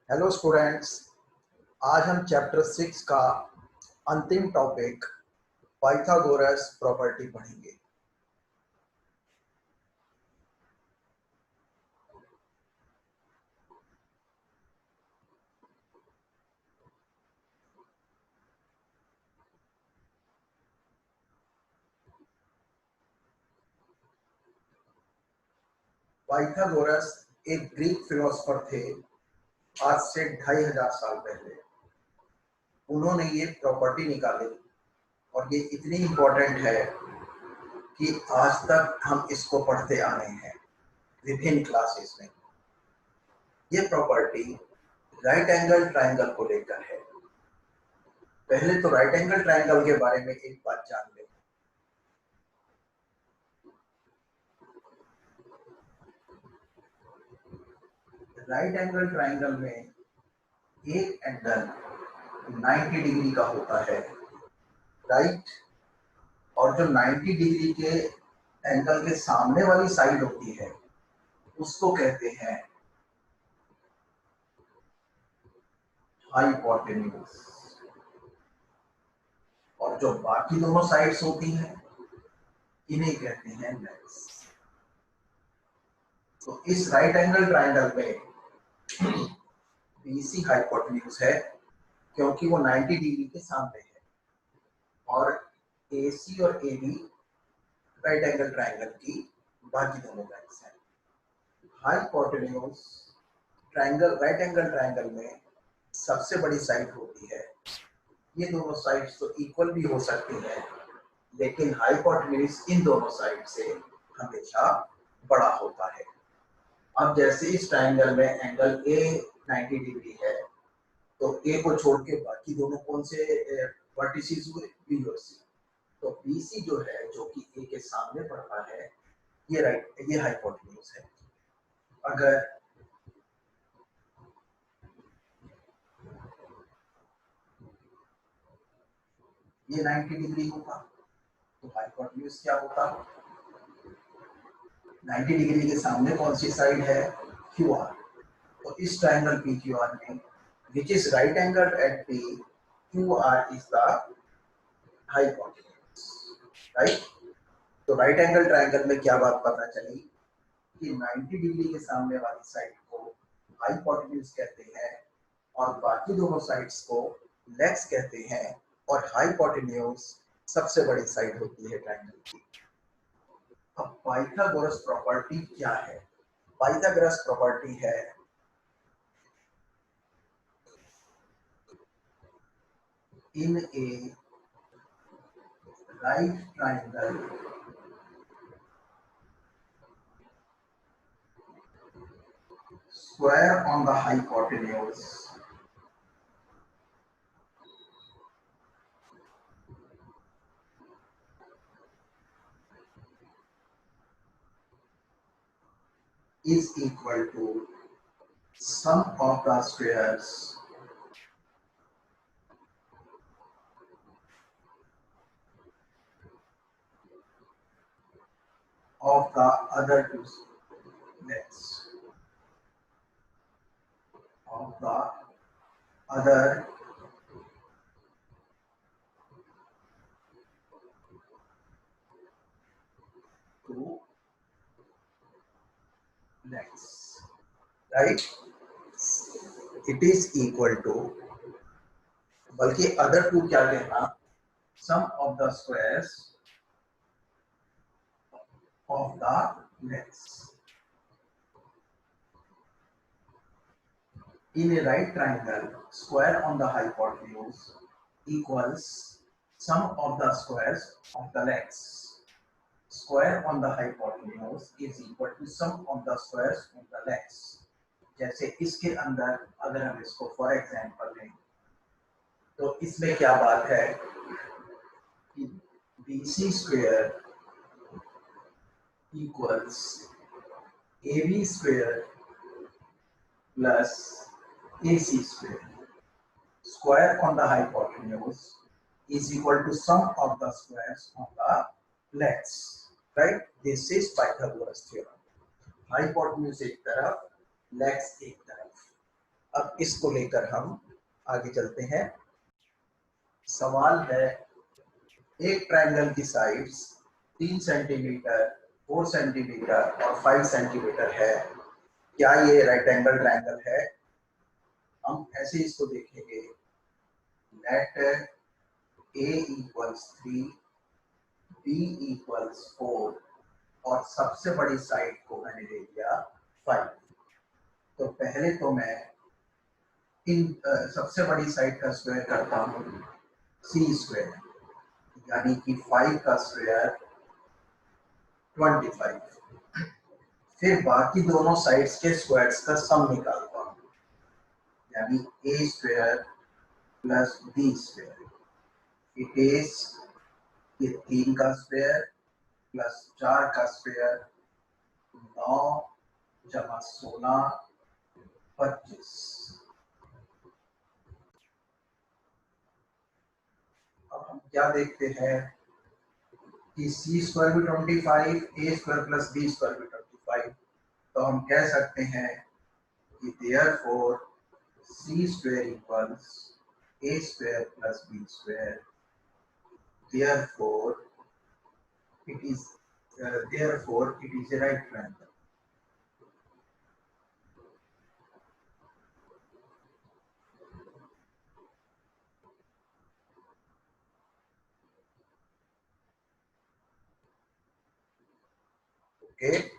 Hello students. आज हम chapter 6 का अंतिम टॉपिक पाइथागोरस प्रॉपर्टी पढ़ेंगे। पाइथागोरस एक ग्रीक फिलोसोफर थे आज से 2500 साल पहले। उन्होंने ये प्रॉपर्टी निकाली और ये इतनी इम्पोर्टेंट है कि आज तक हम इसको पढ़ते आ रहे हैं विभिन्न क्लासेस में। ये प्रॉपर्टी राइट एंगल ट्रायंगल को लेकर है। पहले तो राइट एंगल ट्रायंगल के बारे में एक बात जान लें। राइट एंगल ट्रायंगल में एक एंगल 90 डिग्री का होता है, राइट। और जो 90 डिग्री के एंगल के सामने वाली साइड होती है उसको कहते हैं हाइपोटेन्यूज। और जो बाकी दोनों साइड्स होती हैं इन्हें कहते हैं लेग्स। तो इस राइट एंगल ट्रायंगल में बीसी हाइपोटेन्यूज है क्योंकि वो 90 डिग्री के सामने है, और एसी और एबी राइट एंगल ट्रायंगल की बाकी दोनों लेग्स हैं। Hypotenuse triangle right angle triangle में सबसे बड़ी साइड होती है। ये दोनों साइड्स तो इक्वल भी हो सकती हैं, लेकिन हाइपोटेन्यूज इन दोनों साइड से हमेशा बड़ा होता है। अब जैसे इस ट्रायंगल में एंगल ए 90 डिग्री है, तो ए को छोड़ के बाकी दोनों कौन से वर्टिसेस हुए? बी और सी। तो बीसी जो है, जो कि ए के सामने पड़ता है, ये हाइपोटेन्यूज है। अगर ये 90 डिग्री होता तो हाइपोटेन्यूज क्या होता? 90 डिग्री के सामने कौन सी साइड है? Q R. तो इस ट्रायंगल पी क्यू आर में which is right angle at P, Q R is the hypotenuse, right. तो राइट एंगल ट्रायंगल में क्या बात पता चली कि 90 डिग्री के सामने वाली साइड को हाइपोटेन्यूज कहते हैं और बाकी दोनों साइड्स को लेग्स कहते हैं, और हाइपोटेन्यूज सबसे बड़ी साइड होती है ट्रायंगल की। अब पाइथागोरस प्रॉपर्टी क्या है? पाइथागोरस प्रॉपर्टी है in a right triangle square on the hypotenuse is equal to sum of the squares of the other two legs of the other two legs, right? It is equal to, बल्कि other two क्या कहना, sum of the squares of the legs. In a right triangle, square on the hypotenuse equals sum of the squares of the legs. Square on the hypotenuse is equal to sum of the squares of the legs. जैसे इसके अंदर अगर हम इसको for example लें तो इसमें क्या बात है कि BC square equals AB square plus AC square. Square on the hypotenuse is equal to sum of the squares of the legs, right? This is Pythagoras theorem. Hypotenuse एक तरफ, legs एक तरफ। अब इसको लेकर हम आगे चलते हैं। सवाल है, एक ट्रायंगल की साइड्स 3 सेंटीमीटर, 4 सेंटीमीटर और 5 सेंटीमीटर है, क्या ये रेक्टेंगल ट्रायंगल है? हम ऐसे इसको देखेंगे। लेट ए इक्वल्स 3, बी इक्वल्स 4 और सबसे बड़ी साइड को मैंने ले लिया 5। तो पहले तो मैं इन सबसे बड़ी साइड का स्क्वायर करता हूँ सी स्क्वायर, यानी कि 5 का स्क्वायर 25। फिर बाकी दोनों साइड्स के स्क्वायर्स का सम निकालता हूँ, यानी A square plus B square. It is ये 3 का स्क्वायर प्लस 4 का स्क्वायर, 9 जमा 16 25। अब हम क्या देखते हैं कि सी स्क्वायर भी 25, A square plus B square भी 25। तो हम कह सकते हैं कि therefore C square equals A square plus B square. Therefore it is therefore it is a right triangle. Okay.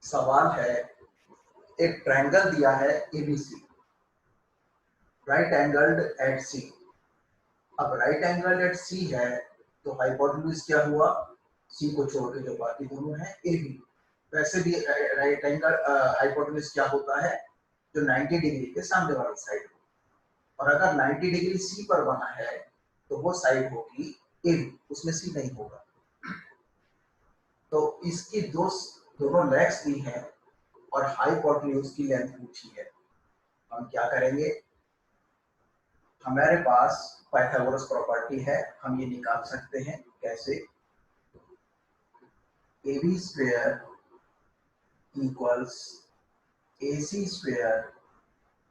सवाल है, एक ट्रायंगल दिया है एबीसी, राइट एंगल्ड एट सी। अब राइट एंगल्ड एट सी है तो हाइपोटेन्यूज क्या हुआ? सी को छोड़ के जो बाकी दोनों है ए बी। वैसे भी राइट एंगल हाइपोटेन्यूज क्या होता है? जो 90 डिग्री के सामने वाली साइड हो। और अगर 90 डिग्री सी पर बना है तो वो साइड होगी ए बी, उसमें सी नहीं होगा। तो इसकी दोनों लेग्स दी हैं और हाइपोटेन्यूज की लेंथ पूछी है। हम क्या करेंगे? हमारे पास पाइथागोरस प्रॉपर्टी है, हम ये निकाल सकते हैं। कैसे? A B square equals A C square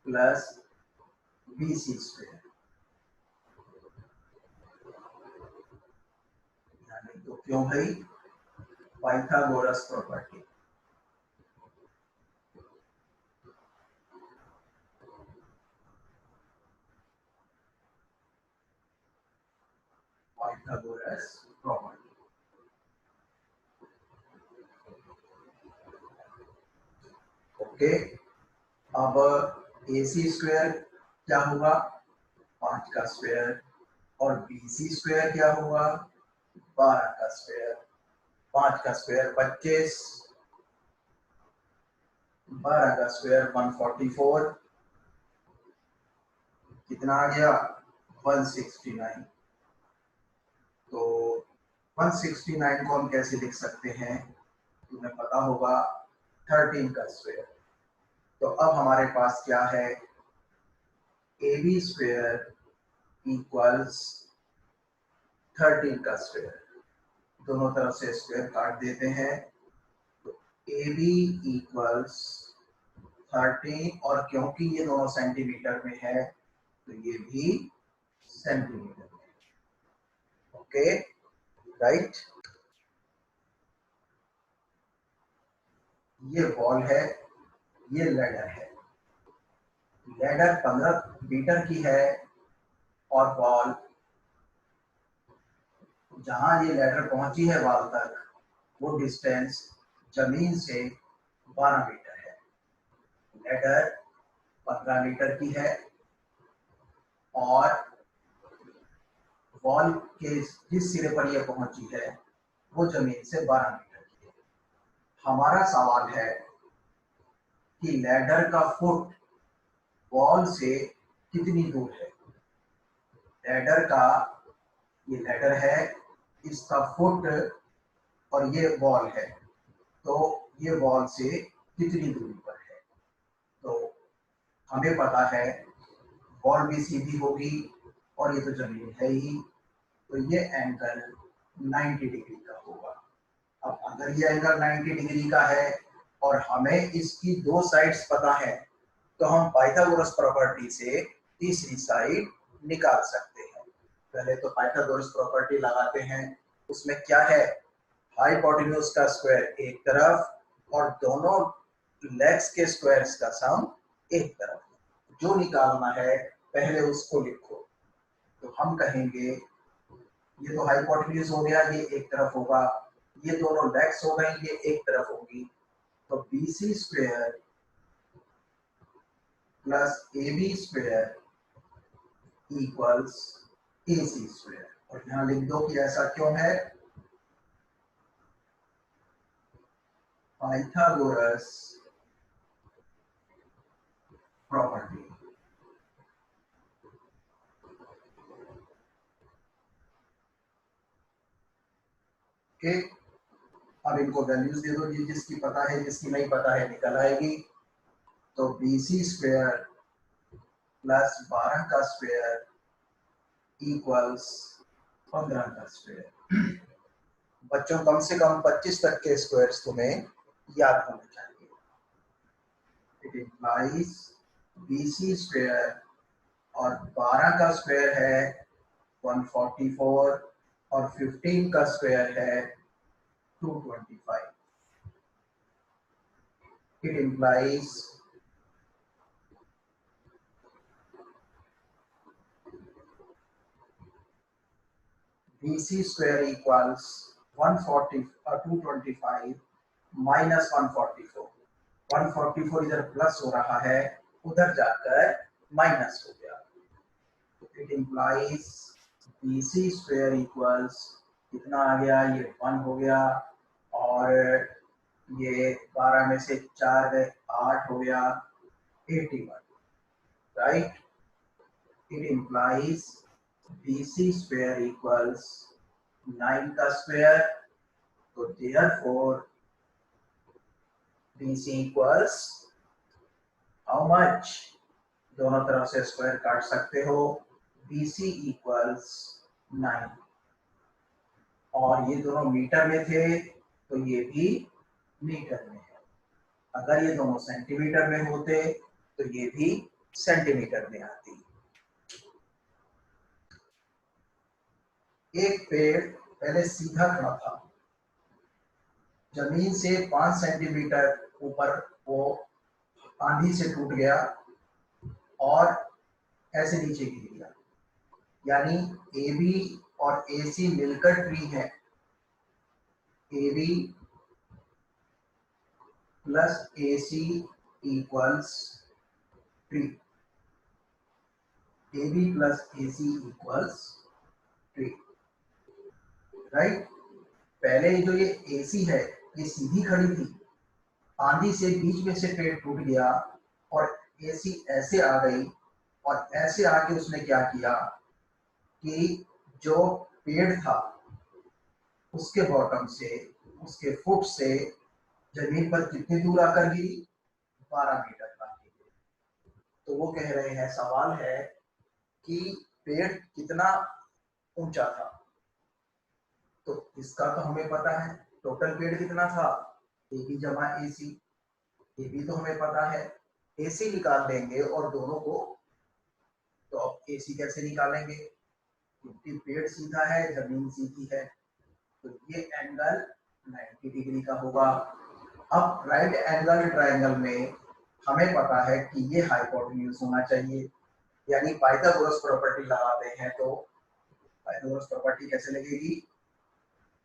plus B C square. यानी तो क्यों भाई? Pythagoras property. Pythagoras property. Okay. अब ए सी स्क्वायर क्या होगा? 5 का स्क्वायर। और बी सी स्क्वायर क्या होगा? 12 का स्क्वायर। 5 का स्क्वायर 25, 12 का स्क्वायर 144। कितना आ गया? 169। तो 169 को हम कैसे लिख सकते हैं? तुम्हें पता होगा 13 का स्क्वायर। तो अब हमारे पास क्या है? ए बी स्क्वायर इक्वल्स 13 का स्क्वायर। दोनों तरफ से स्क्वायर काट देते हैं। तो ए बी इक्वल्स 13, और क्योंकि ये दोनों सेंटीमीटर में है तो ये भी सेंटीमीटर में। Okay, right. ये वॉल है, ये लैडर है। लैडर 15 मीटर की है और वॉल, जहां ये लैडर पहुंची है वॉल तक, वो डिस्टेंस जमीन से 12 मीटर है। लैडर 15 मीटर की है और वॉल के जिस सिरे पर यह पहुंची है वो जमीन से 12 मीटर की है। हमारा सवाल है कि लैडर का फुट वॉल से कितनी दूर है? लैडर का, ये लैडर है, इसका फुट और ये वॉल है, तो ये वॉल से कितनी दूरी पर है? तो हमें पता है वॉल भी सीधी होगी और ये तो जमीन है ही, तो ये एंगल 90 डिग्री का होगा। अब अगर ये एंगल 90 डिग्री का है और हमें इसकी दो साइड्स पता है, तो हम पाइथागोरस प्रॉपर्टी से तीसरी साइड निकाल सकते हैं। पहले तो पाइथागोरस प्रॉपर्टी लगाते हैं। उसमें क्या है, हाइपोटेन्यूज का स्क्वायर एक तरफ और दोनों लेग्स के स्क्वायर्स का सम एक तरफ। जो निकालना है पहले उसको लिखो। तो हम कहेंगे ये तो हाइपोटेन्यूज हो गया, ये एक तरफ होगा, ये दोनों लेग्स हो गई, ये एक तरफ होगी। तो BC square plus AB square equals AC square. और यहाँ लिख दो कि ऐसा क्यों है। Pythagoras property. ओके, अब इनको वैल्यूज दे दो, जिसकी पता है, जिसकी नहीं पता है निकल आएगी। तो BC स्क्वायर प्लस 12 का स्क्वायर इक्वल्स 15 का स्क्वायर। बच्चों कम से कम 25 तक के स्क्वायर्स तुम्हें याद होने चाहिए। इट इम्प्लाइज BC स्क्वायर और 12 का स्क्वायर है 144 और 15 का स्क्वायर है 225। It implies BC square equals 225 minus 144। 144 इधर प्लस हो रहा है, उधर जाकर माइनस हो गया। It implies BC square equals कितना आ गया, ये 1 हो गया, और ये 12 में से 4 गए 8 हो गया, 81, right. It implies BC square equals 9 का स्क्वायर। तो therefore BC equals how much, दोनों तरफ से स्क्वायर काट सकते हो, BC equals 9। और ये दोनों मीटर में थे तो ये भी मीटर में है। अगर ये दोनों सेंटीमीटर में होते तो ये भी सेंटीमीटर में आती। एक पेड़ पहले सीधा खड़ा था, जमीन से 5 सेंटीमीटर ऊपर वो आंधी से टूट गया और ऐसे नीचे गिर गया। यानी AB और AC मिलकर ट्री है। AB plus AC equals tree. AB plus AC equals tree, right. पहले जो ये AC है ये सीधी खड़ी थी, आंधी से बीच में से पेड़ टूट गया और AC ऐसे आ गई, और ऐसे आके उसने क्या किया कि जो पेड़ था उसके बॉटम से, उसके फुट से जमीन पर कितनी दूर आकर गिरी, 12 मीटर पर गिरी। तो वो कह रहे हैं, सवाल है कि पेड़ कितना ऊंचा था। तो इसका तो हमें पता है, टोटल पेड़ कितना था, AB जमा AC। AB तो हमें पता है, AC निकाल लेंगे और दोनों को। तो अब AC कैसे निकालेंगे, क्योंकि पेड़ सीधा है, जमीन सीधी है, तो ये एंगल 90 डिग्री का होगा। अब राइट एंगल ट्रायंगल में हमें पता है कि ये हाइपोटेन्यूज होना चाहिए, यानी पाइथागोरस प्रॉपर्टी लगाते हैं। तो पाइथागोरस प्रॉपर्टी कैसे लगेगी,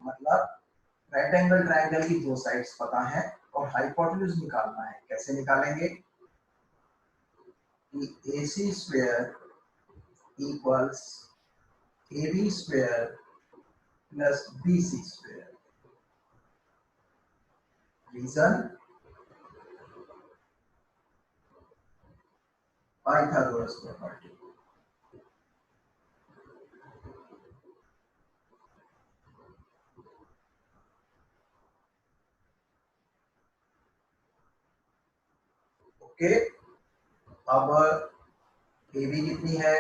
मतलब राइट एंगल ट्रायंगल की दो साइड्स पता है और हाइपोटेन्यूज निकालना है। कैसे निकालेंगे कि AC square equals AB square plus BC square. Reason, Pythagoras property. Okay, अब AB कितनी है,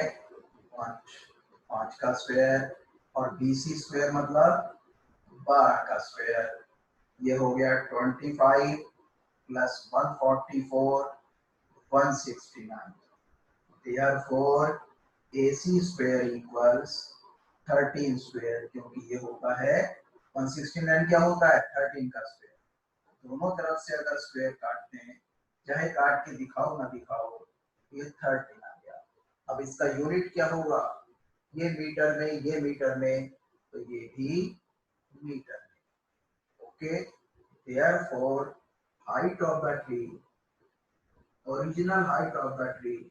5, 5 का स्क्वायर, और BC स्क्वायर मतलब 12 का स्क्वायर, ये हो गया 25 plus 144 169. Therefore AC square equals 13 square, क्योंकि ये होता है 169 क्या होता है 13 का स्क्वायर। दोनों तरफ से अगर स्क्वायर काटते हैं, चाहे काट के दिखाओ ना दिखाओ, ये 13 आ गया। अब इसका यूनिट क्या होगा, ये मीटर में, ये मीटर में, तो ये भी मीटर में। Okay, therefore height of the tree, original height of the tree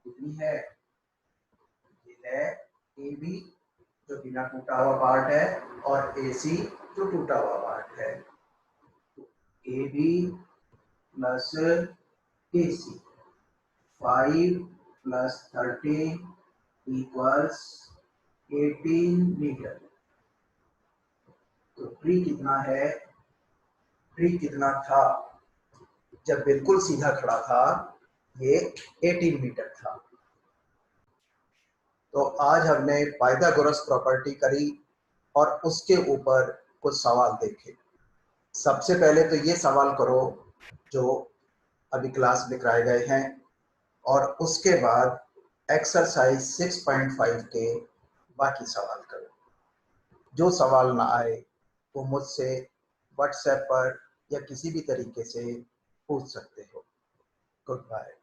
कितनी है, ये है ए बी जो बिना टूटा हुआ पार्ट है, और ए सी जो टूटा हुआ पार्ट है। A B plus A C, 5 plus 13 equals 18 metre. तो ट्री कितना है, ट्री कितना था जब बिल्कुल सीधा खड़ा था, ये 18 मीटर था। तो आज हमने पाइथागोरस प्रॉपर्टी करी और उसके ऊपर कुछ सवाल देखे। सबसे पहले तो ये सवाल करो जो अभी क्लास में कराए गए हैं, और उसके बाद एक्सरसाइज 6.5 के बाकी सवाल करो। जो सवाल ना आए वो मुझसे व्हाट्सएप पर या किसी भी तरीके से पूछ सकते हो। Good bye.